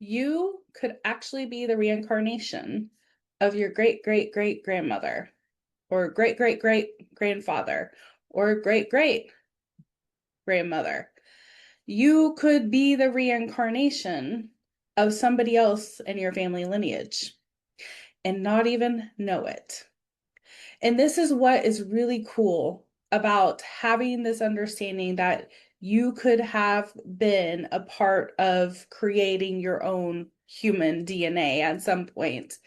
You could actually be the reincarnation of your great great great grandmother, or great great great grandfather, or great great grandmother. You could be the reincarnation of somebody else in your family lineage and not even know it. And this is what is really cool about having this understanding that you could have been a part of creating your own human DNA at some point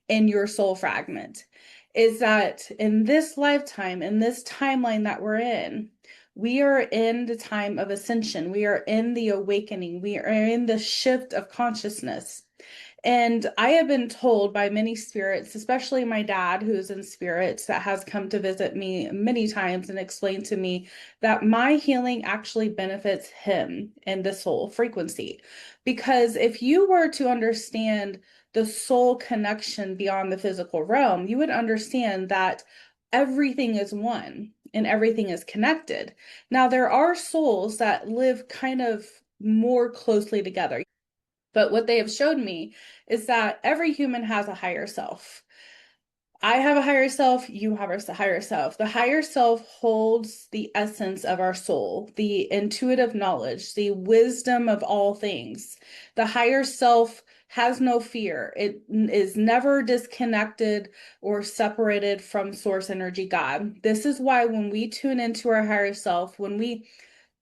in your soul fragment. Is that in this lifetime, in this timeline that we're in, we are in the time of ascension. We are in the awakening. We are in the shift of consciousness. And I have been told by many spirits, especially my dad, who is in spirits, that has come to visit me many times and explained to me that my healing actually benefits him in the soul frequency. Because if you were to understand the soul connection beyond the physical realm, you would understand that everything is one and everything is connected. Now, there are souls that live kind of more closely together. But what they have showed me is that every human has a higher self. I have a higher self, you have a higher self. The higher self holds the essence of our soul, the intuitive knowledge, the wisdom of all things. The higher self has no fear. It is never disconnected or separated from source energy God. This is why when we tune into our higher self, when we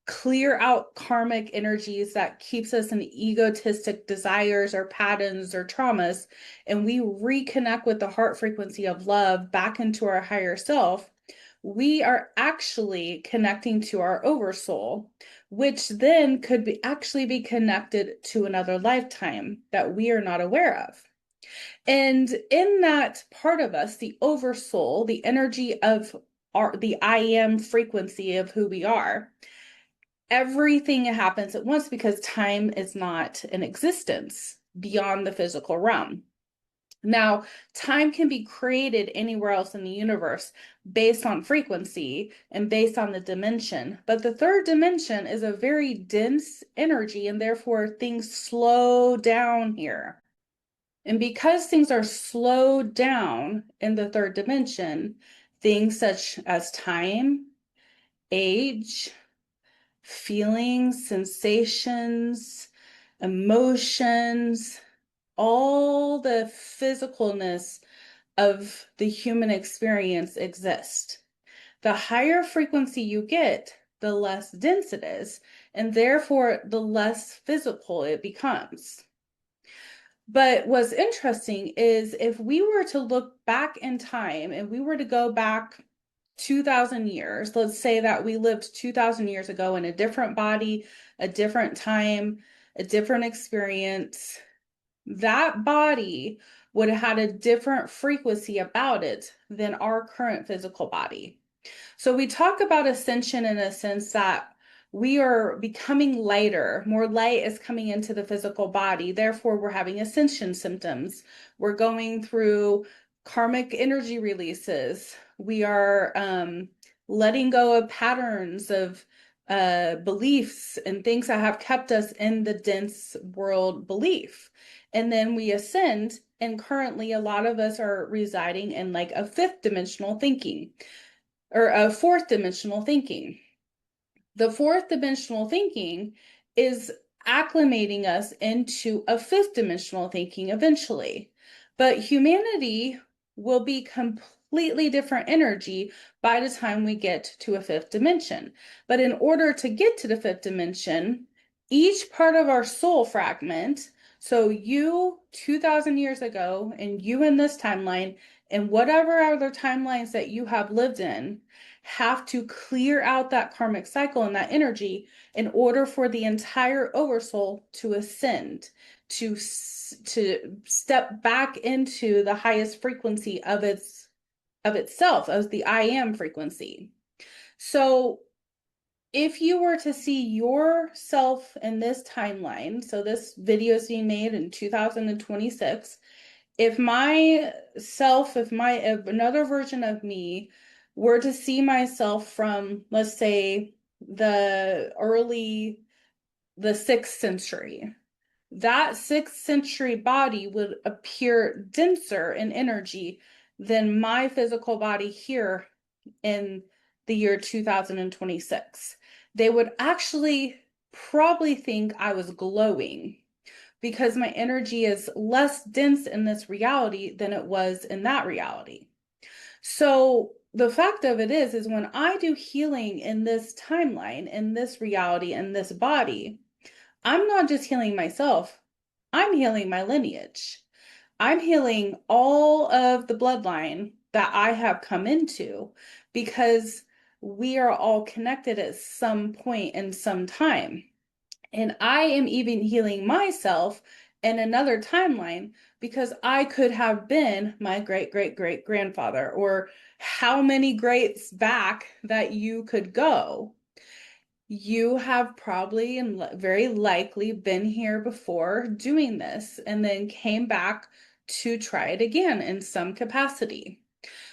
clear out karmic energies that keeps us in egotistic desires or patterns or traumas, and we reconnect with the heart frequency of love back into our higher self, we are actually connecting to our oversoul, which then could be actually be connected to another lifetime that we are not aware of. And in that part of us, the oversoul, the energy of the I am frequency of who we are, everything happens at once because time is not in existence beyond the physical realm. Now, time can be created anywhere else in the universe based on frequency and based on the dimension. But the third dimension is a very dense energy, and therefore things slow down here. And because things are slowed down in the third dimension, things such as time, age, feelings, sensations, emotions, all the physicalness of the human experience exist. The higher frequency you get, the less dense it is, and therefore the less physical it becomes. But what's interesting is if we were to look back in time and we were to go back 2000 years, let's say that we lived 2000 years ago in a different body, a different time, a different experience, that body would have had a different frequency about it than our current physical body. So we talk about ascension in a sense that we are becoming lighter. More light is coming into the physical body. Therefore, we're having ascension symptoms. We're going through karmic energy releases. We are letting go of patterns of beliefs and things that have kept us in the dense world belief. And then we ascend, and currently a lot of us are residing in like a fifth dimensional thinking or a fourth dimensional thinking. The fourth dimensional thinking is acclimating us into a fifth dimensional thinking eventually. But humanity will be completely different energy by the time we get to a fifth dimension. But in order to get to the fifth dimension, each part of our soul fragment, so you 2000 years ago, and you in this timeline, and whatever other timelines that you have lived in, have to clear out that karmic cycle and that energy in order for the entire oversoul to ascend, to step back into the highest frequency of itself, as the I am frequency. So if you were to see yourself in this timeline, so this video is being made in 2026, if another version of me were to see myself from, let's say, the 6th century, that 6th century body would appear denser in energy than my physical body here in the year 2026. They would actually probably think I was glowing because my energy is less dense in this reality than it was in that reality. So the fact of it is when I do healing in this timeline, in this reality, in this body, I'm not just healing myself, I'm healing my lineage. I'm healing all of the bloodline that I have come into because we are all connected at some point in some time. And I am even healing myself in another timeline because I could have been my great great great grandfather, or how many greats back that you could go. You have probably and very likely been here before doing this and then came back to try it again in some capacity.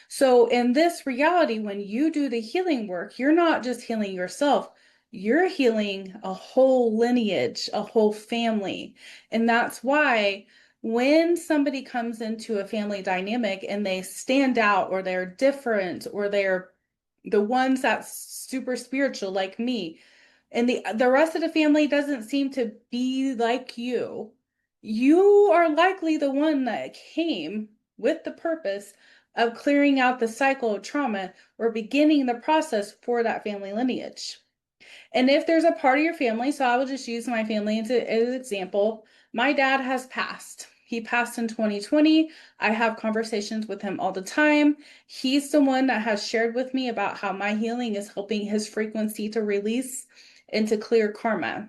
So, in this reality, when you do the healing work, you're not just healing yourself, you're healing a whole lineage, a whole family. And that's why when somebody comes into a family dynamic and they stand out, or they're different, or they're the ones that's super spiritual like me, and the rest of the family doesn't seem to be like you are likely the one that came with the purpose of clearing out the cycle of trauma or beginning the process for that family lineage. And if there's a part of your family, so I will just use my family as an example. My dad has passed. He passed in 2020. I have conversations with him all the time. He's the one that has shared with me about how my healing is helping his frequency to release and to clear karma.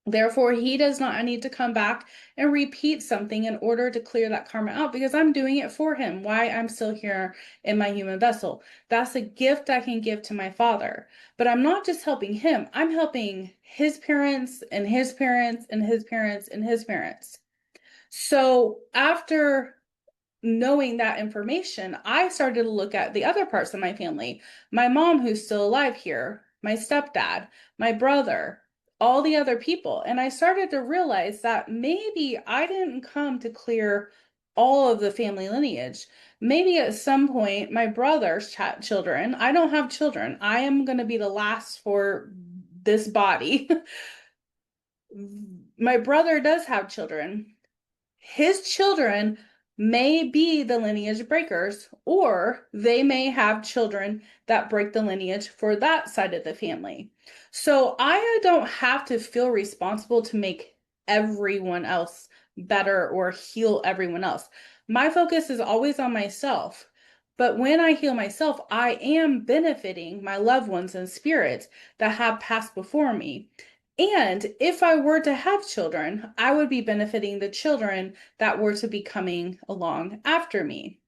Therefore, he does not need to come back and repeat something in order to clear that karma out because I'm doing it for him. Why I'm still here in my human vessel. That's a gift I can give to my father. But I'm not just helping him, I'm helping his parents and his parents and his parents and his parents. So after knowing that information, I started to look at the other parts of my family. My mom, who's still alive here, my stepdad, my brother, all the other people. And I started to realize that maybe I didn't come to clear all of the family lineage. Maybe at some point, my brother's children, I don't have children. I am going to be the last for this body. My brother does have children. His children may be the lineage breakers, or they may have children that break the lineage for that side of the family. So I don't have to feel responsible to make everyone else better or heal everyone else. My focus is always on myself. But when I heal myself, I am benefiting my loved ones and spirits that have passed before me. And if I were to have children, I would be benefiting the children that were to be coming along after me.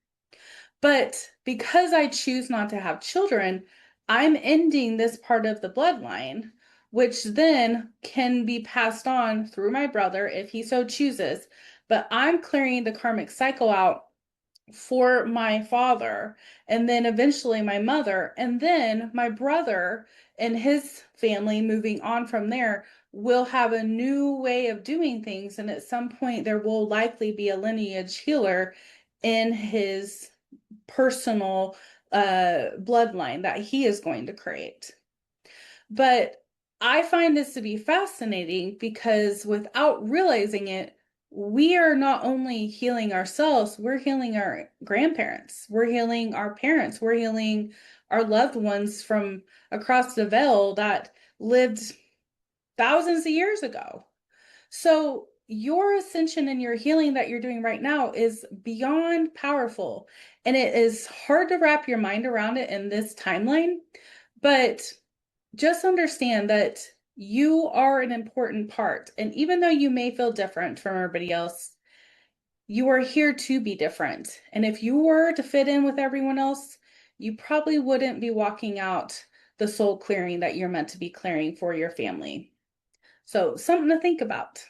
But because I choose not to have children, I'm ending this part of the bloodline, which then can be passed on through my brother if he so chooses. But I'm clearing the karmic cycle out for my father, and then eventually my mother, and then my brother and his family moving on from there will have a new way of doing things. And at some point, there will likely be a lineage healer in his personal bloodline that he is going to create. But I find this to be fascinating because without realizing it, we are not only healing ourselves, we're healing our grandparents, we're healing our parents, we're healing our loved ones from across the veil that lived thousands of years ago. So your ascension and your healing that you're doing right now is beyond powerful. And it is hard to wrap your mind around it in this timeline, but just understand that you are an important part. And even though you may feel different from everybody else, you are here to be different. And if you were to fit in with everyone else, you probably wouldn't be walking out the soul clearing that you're meant to be clearing for your family. So, something to think about.